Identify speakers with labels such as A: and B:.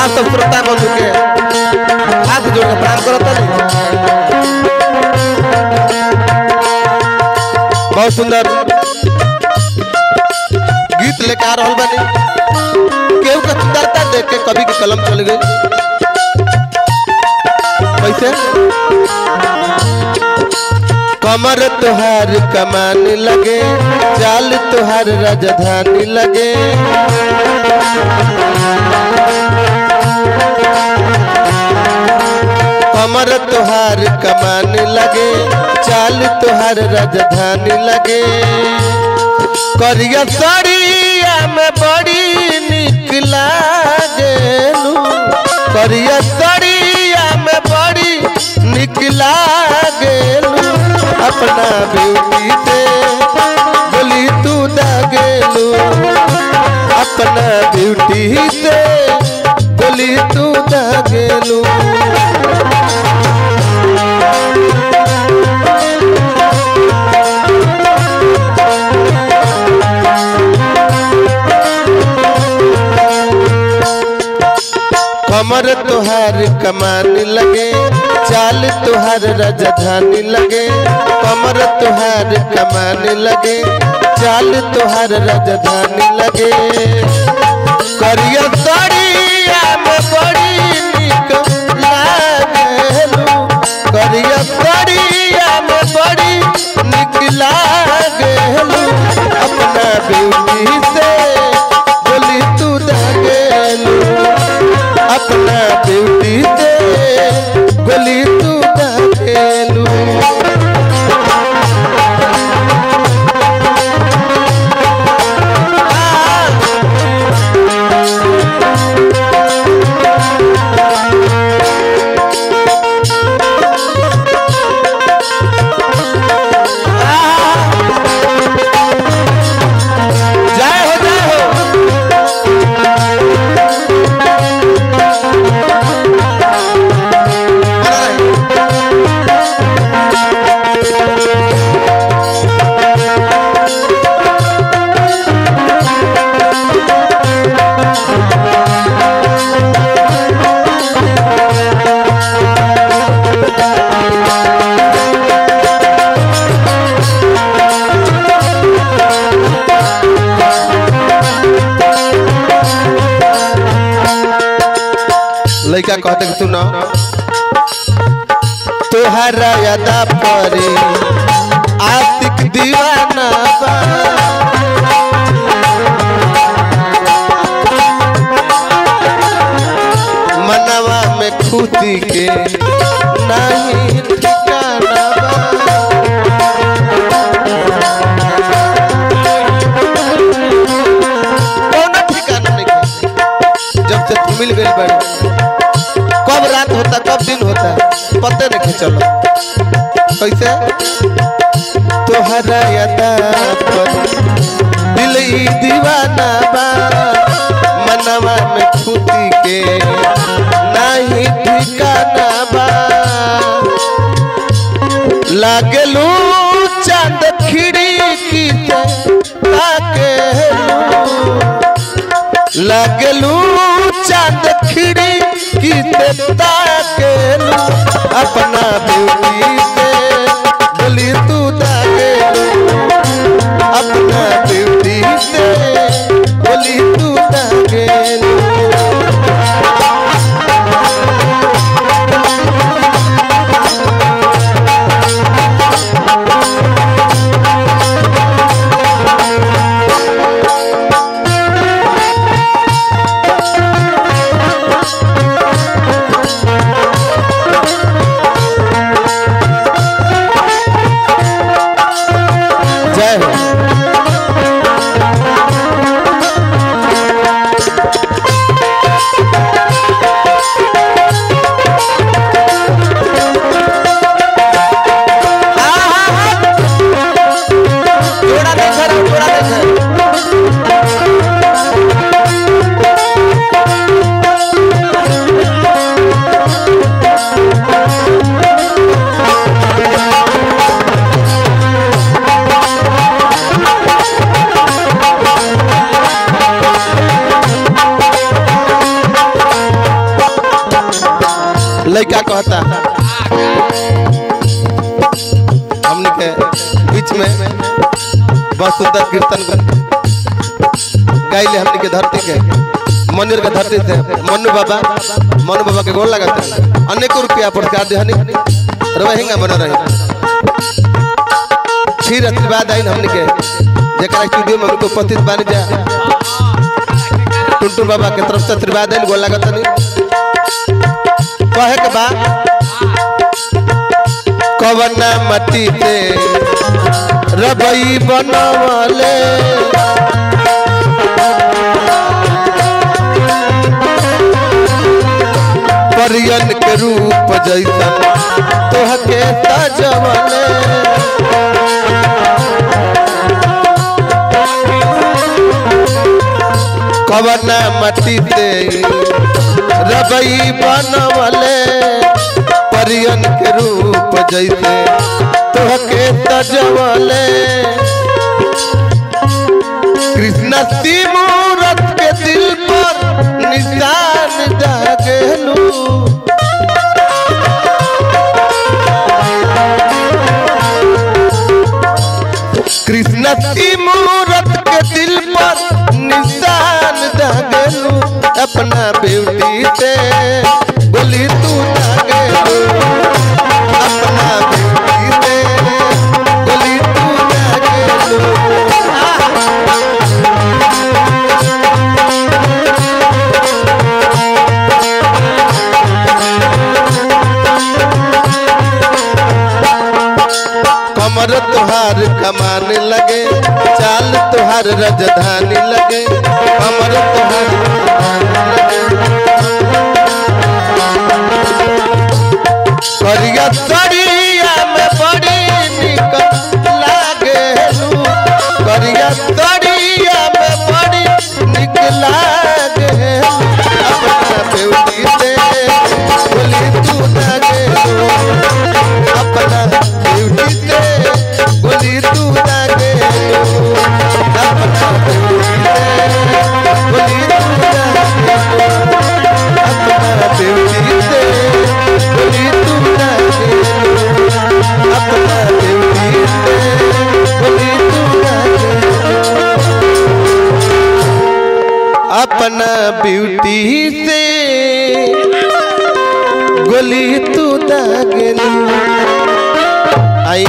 A: आप सब श्रोता बंधु के हाथ जोड़ के प्रणाम करता नहीं। बहुत सुंदर गीत लेकर आ रहा बानी। केहू का सुंदरता देख के कवि की कलम चल गई। कैसे कमर तुहार कमान लगे, चाल तुहार राजधानी लगे। कमर तुहार कमान लगे, चाल तुहार राजधानी लगे। करिया साड़िया में बड़ी निक लागेलू, करिया साड़िया में बड़ी निक लागेलू। अपना ब्यूटी से बोली तू दागेलू, अपना ब्यूटी से बोली तू दागेलू। कमर तुहार कमान लगे, चाल तुहार राजधानी लगे। कमर तुहार कमान लगे, चाल तुहार राजधानी लगे। करिया साड़िया में बड़ी निक लागेलू, करिया साड़िया में बड़ी निक लागेलू। अपना ब्यूटी से बोली तू दागेलू, अपना ब्यूटी से बोली तू दागेलू। लड़का कहते सुनो तुहरा यादा परे आशिक दीवाना बा। मनवा में खुदी के नहीं ठिकाना बा। कौन ठिकाना नहीं जब से तू मिल गई बड़ी। कब रात होता कब दिन होता पता नहीं चलो। कैसे तोहरा यादा पर दिल दीवाना बा। मनवा में खुदी के नहीं ठिकाना बा। लागलू चांद खिड़की से ताकेलू, लागलू चांद खिड़की से ताकेलू। अपना ब्यूटी से बोली तू दागेलू, अपना ब्यूटी से बोली तू दागेलू। लड़का कहता हमने के बीच में बहुत सुंदर कीर्तन गाइले हमने के धरती के मंदिर के धरती से मनु बाबा के गोल लगाते अनेकों रुपया पुरस्कार देहनी रहेंगे बना रहे फिर आशीर्वाद आई हमने के जरा स्टूडियो में हमको उपस्थित बन जा टुनटुन बाबा के तरफ से आशीर्वाद आई गोल लगाता नहीं कहे के बाद कवना मट्टी से रबई बनवले परियन के रूप जैसा तोहके सजवले कवना मट्टी से रबई बनवले परियन के रूप जैसे तोहके सजवले कृष्ण सिमूरत के दिल पर निशान दागेलू कृष्ण सिमूरत के दिल पर निशान दागेलू अपना ब्यूटी से बोली तू दागेलू अपना ब्यूटी से बोली तू दागेलू कमर तुहार कमाने लगे चाल तुहार राजधानी लगे कमर तुहार करिया तड़िया में बड़ी निक लागे करिया तड़िया में बड़ी निक लागे अपना ब्यूटी से बोली तू लागे अपना ब्यूटी से बोली तू लागे अपना ब्यूटी से बोली तू लागे अपना ब्यूटी से बोली तू लागे अपना ब्यूटी से बोली तू लागे अपना ब्यूटी से गोली तू दागेलू आई